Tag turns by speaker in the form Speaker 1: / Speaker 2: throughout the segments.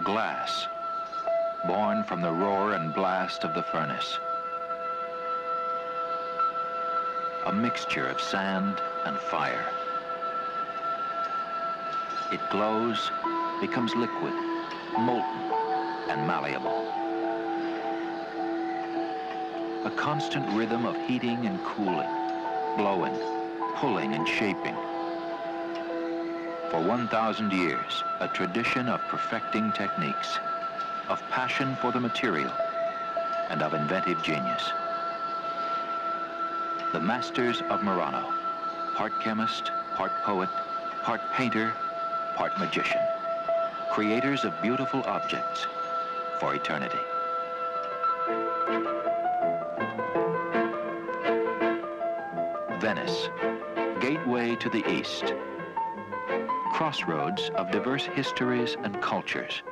Speaker 1: glass, born from the roar and blast of the furnace. A mixture of sand and fire. It glows, becomes liquid, molten, and malleable. A constant rhythm of heating and cooling, blowing, pulling and shaping. For 1,000 years, a tradition of perfecting techniques, of passion for the material, and of inventive genius. The masters of Murano, part chemist, part poet, part painter, part magician, creators of beautiful objects for eternity. Venice, gateway to the East. Crossroads of diverse histories and cultures,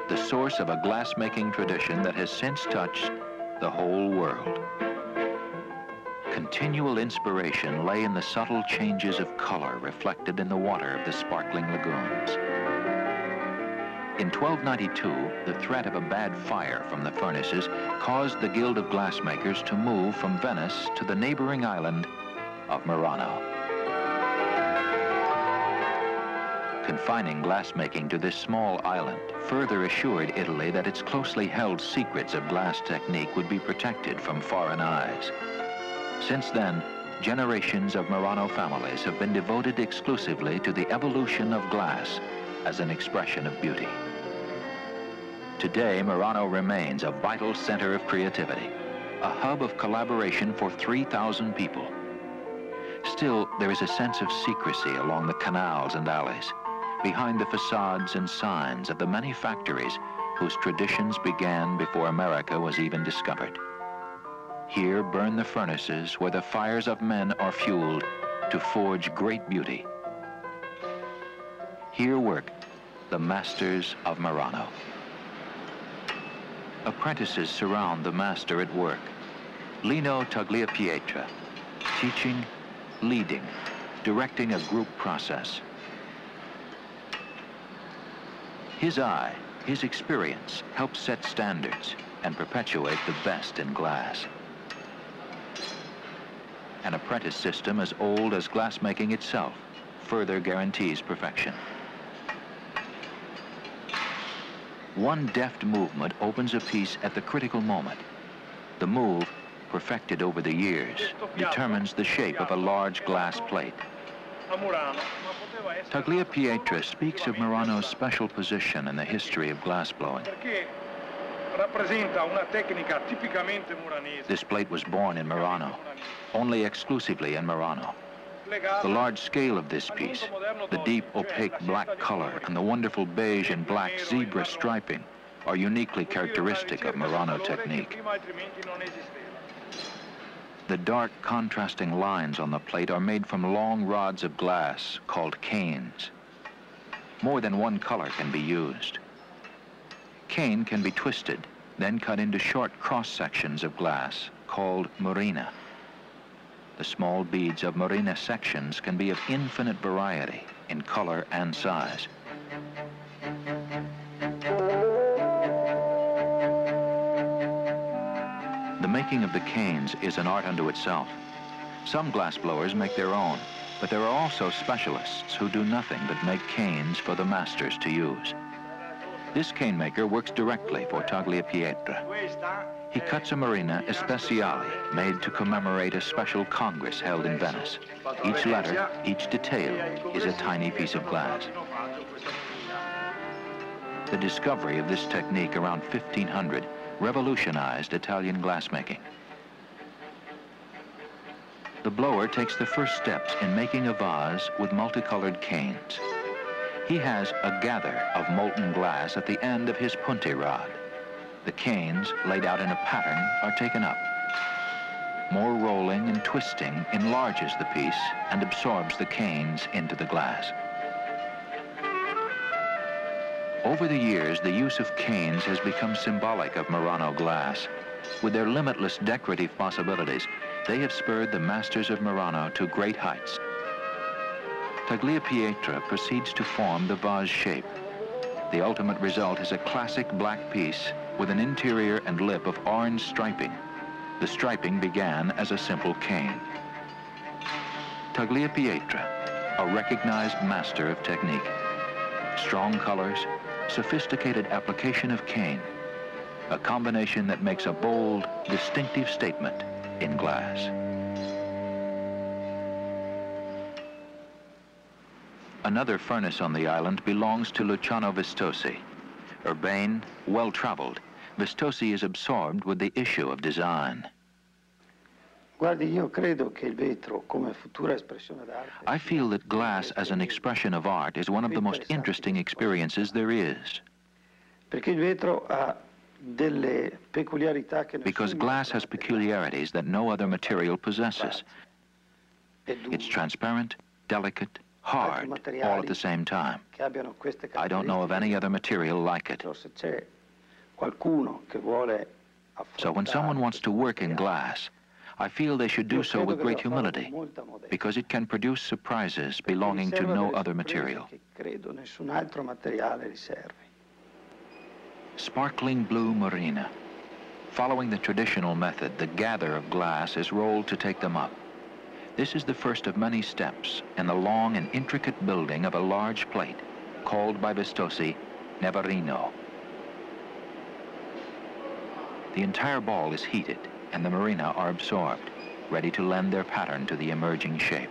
Speaker 1: the source of a glass-making tradition that has since touched the whole world. Continual inspiration lay in the subtle changes of color reflected in the water of the sparkling lagoons. In 1292, the threat of a bad fire from the furnaces caused the Guild of Glassmakers to move from Venice to the neighboring island of Murano. Confining glassmaking to this small island further assured Italy that its closely held secrets of glass technique would be protected from foreign eyes. Since then, generations of Murano families have been devoted exclusively to the evolution of glass as an expression of beauty. Today, Murano remains a vital center of creativity, a hub of collaboration for 3,000 people. Still, there is a sense of secrecy along the canals and alleys, behind the facades and signs of the many factories whose traditions began before America was even discovered. Here burn the furnaces where the fires of men are fueled to forge great beauty. Here work the masters of Murano. Apprentices surround the master at work. Lino Tagliapietra, teaching, leading, directing a group process. His eye, his experience help set standards and perpetuate the best in glass. An apprentice system as old as glassmaking itself further guarantees perfection. One deft movement opens a piece at the critical moment. The move, perfected over the years, determines the shape of a large glass plate. Tagliapietra speaks of Murano's special position in the history of glassblowing. This plate was born in Murano, only exclusively in Murano. The large scale of this piece, the deep opaque black color, and the wonderful beige and black zebra striping are uniquely characteristic of Murano technique. The dark contrasting lines on the plate are made from long rods of glass called canes. More than one color can be used. Cane can be twisted, then cut into short cross-sections of glass called murina. The small beads of murina sections can be of infinite variety in color and size. The making of the canes is an art unto itself. Some glassblowers make their own, but there are also specialists who do nothing but make canes for the masters to use. This cane maker works directly for Tagliapietra. He cuts a murina especiale made to commemorate a special congress held in Venice. Each letter, each detail is a tiny piece of glass. The discovery of this technique around 1500 revolutionized Italian glassmaking. The blower takes the first steps in making a vase with multicolored canes. He has a gather of molten glass at the end of his punte rod. The canes, laid out in a pattern, are taken up. More rolling and twisting enlarges the piece and absorbs the canes into the glass. Over the years, the use of canes has become symbolic of Murano glass. With their limitless decorative possibilities, they have spurred the masters of Murano to great heights. Tagliapietra proceeds to form the vase shape. The ultimate result is a classic black piece with an interior and lip of orange striping. The striping began as a simple cane. Tagliapietra, a recognized master of technique. Strong colors, sophisticated application of cane. A combination that makes a bold, distinctive statement in glass. Another furnace on the island belongs to Luciano Vistosi. Urbane, well-traveled, Vistosi is absorbed with the issue of design. I feel that glass as an expression of art is one of the most interesting experiences there is. Because glass has peculiarities that no other material possesses. It's transparent, delicate, hard, all at the same time. I don't know of any other material like it. So when someone wants to work in glass, I feel they should do so with great humility, because it can produce surprises belonging to no other material. Sparkling blue marina. Following the traditional method, the gather of glass is rolled to take them up. This is the first of many steps in the long and intricate building of a large plate, called by Vistosi, Neverino. The entire ball is heated, and the marina are absorbed, ready to lend their pattern to the emerging shape.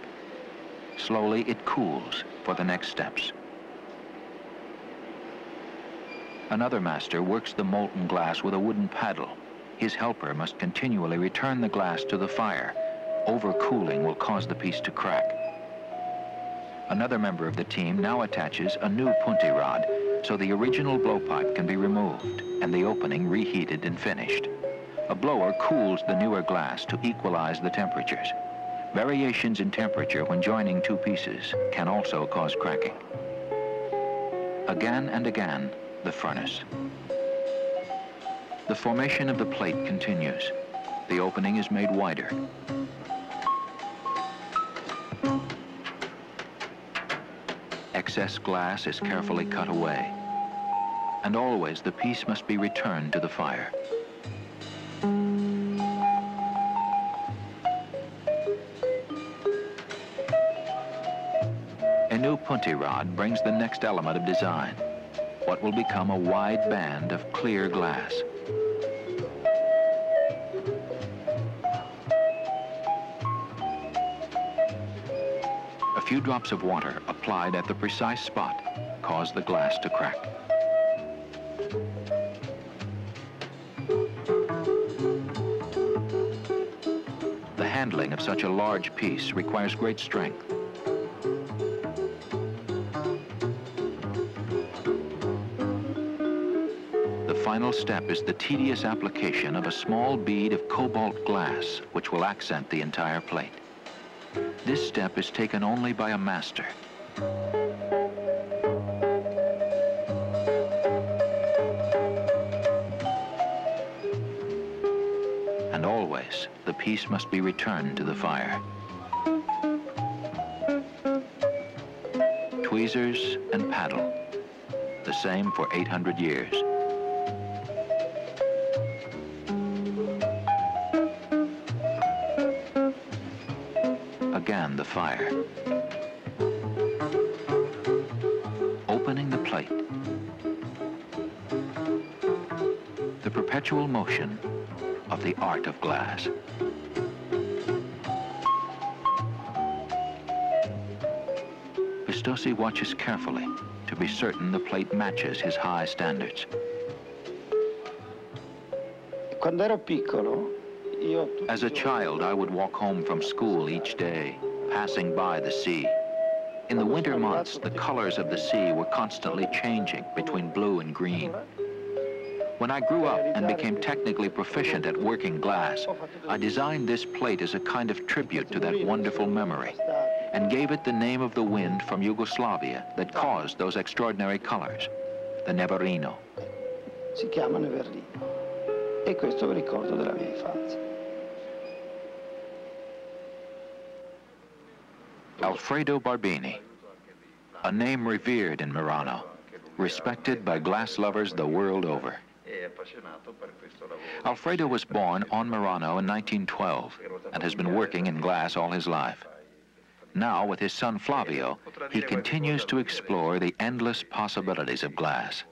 Speaker 1: Slowly it cools for the next steps. Another master works the molten glass with a wooden paddle. His helper must continually return the glass to the fire. Overcooling will cause the piece to crack. Another member of the team now attaches a new punti rod so the original blowpipe can be removed and the opening reheated and finished. A blower cools the newer glass to equalize the temperatures. Variations in temperature when joining two pieces can also cause cracking. Again and again, the furnace. The formation of the plate continues. The opening is made wider. Excess glass is carefully cut away. And always the piece must be returned to the fire. A new punti rod brings the next element of design, what will become a wide band of clear glass. A few drops of water applied at the precise spot cause the glass to crack. The handling of such a large piece requires great strength. The final step is the tedious application of a small bead of cobalt glass, which will accent the entire plate. This step is taken only by a master. And always, the piece must be returned to the fire. Tweezers and paddle, the same for 800 years. Again, the fire. Opening the plate. The perpetual motion of the art of glass. Vistosi watches carefully to be certain the plate matches his high standards.
Speaker 2: Quando ero piccolo,
Speaker 1: As a child, I would walk home from school each day, passing by the sea. In the winter months, the colors of the sea were constantly changing between blue and green. When I grew up and became technically proficient at working glass, I designed this plate as a kind of tribute to that wonderful memory and gave it the name of the wind from Yugoslavia that caused those extraordinary colors, the Neverino.
Speaker 2: Si chiama Neverino. E questo è il ricordo della mia infanzia.
Speaker 1: Alfredo Barbini, a name revered in Murano, respected by glass lovers the world over. Alfredo was born on Murano in 1912 and has been working in glass all his life. Now, with his son Flavio, he continues to explore the endless possibilities of glass.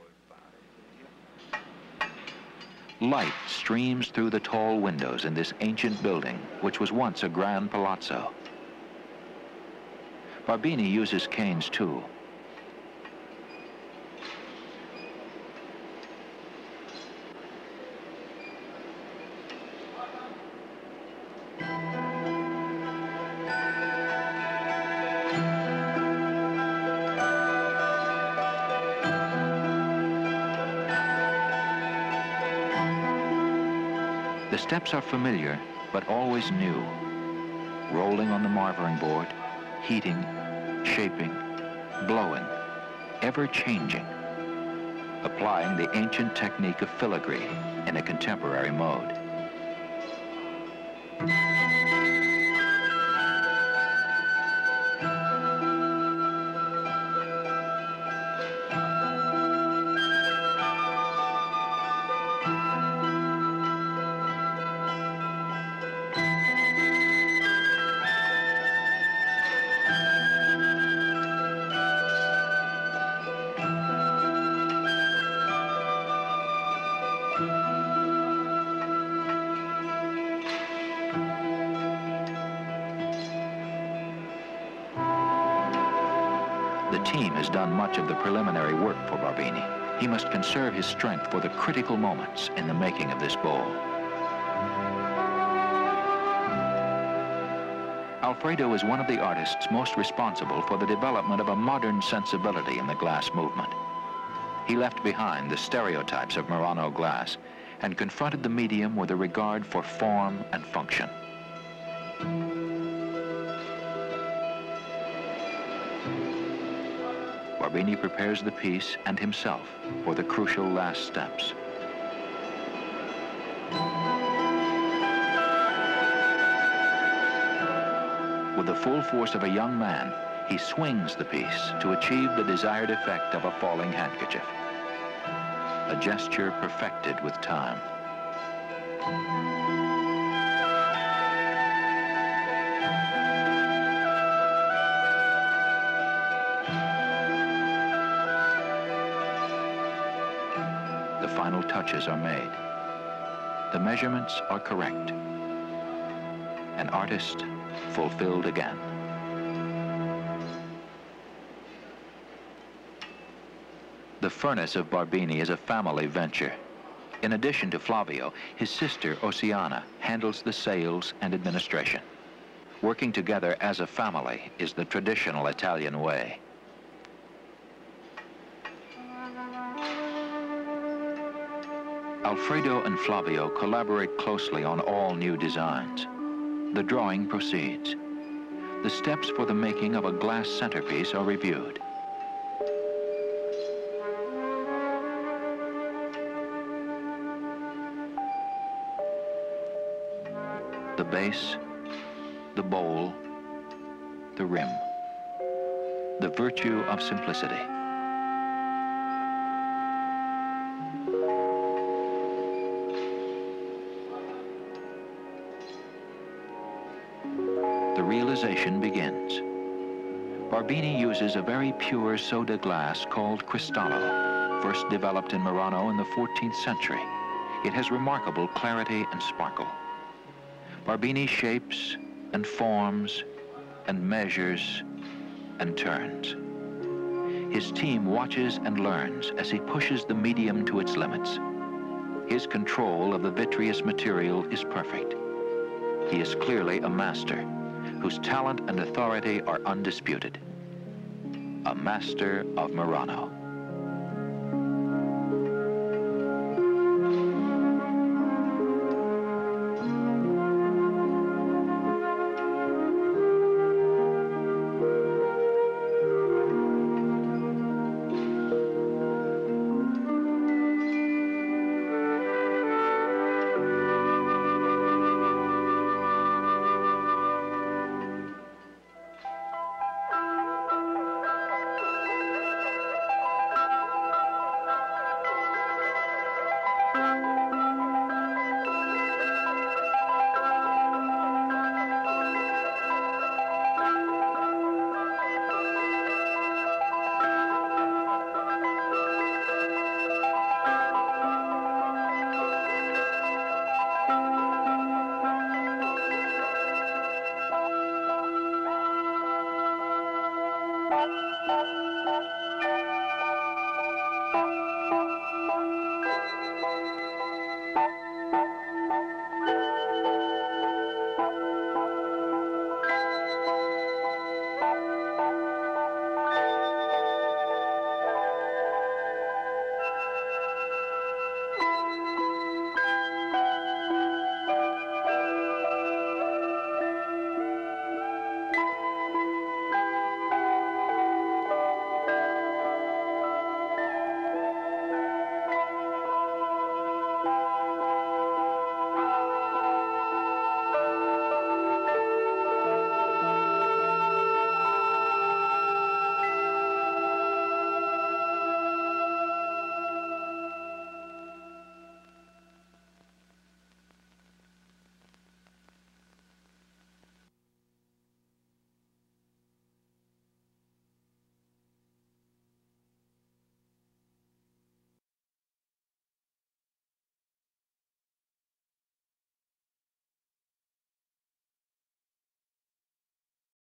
Speaker 1: Light streams through the tall windows in this ancient building, which was once a grand palazzo. Barbini uses canes too. The steps are familiar, but always new. Rolling on the marvering board, heating, shaping, blowing, ever-changing. Applying the ancient technique of filigree in a contemporary mode. The team has done much of the preliminary work for Barbini. He must conserve his strength for the critical moments in the making of this bowl. Alfredo is one of the artists most responsible for the development of a modern sensibility in the glass movement. He left behind the stereotypes of Murano glass and confronted the medium with a regard for form and function. Barbini prepares the piece and himself for the crucial last steps. With the full force of a young man, he swings the piece to achieve the desired effect of a falling handkerchief. A gesture perfected with time. The final touches are made. The measurements are correct. An artist fulfilled again. The furnace of Barbini is a family venture. In addition to Flavio, his sister Oceana handles the sales and administration. Working together as a family is the traditional Italian way. Alfredo and Flavio collaborate closely on all new designs. The drawing proceeds. The steps for the making of a glass centerpiece are reviewed. The base, the bowl, the rim. The virtue of simplicity. The realization begins. Barbini uses a very pure soda glass called Cristallo, first developed in Murano in the 14th century. It has remarkable clarity and sparkle. Barbini shapes and forms and measures and turns. His team watches and learns as he pushes the medium to its limits. His control of the vitreous material is perfect. He is clearly a master whose talent and authority are undisputed. A master of Murano.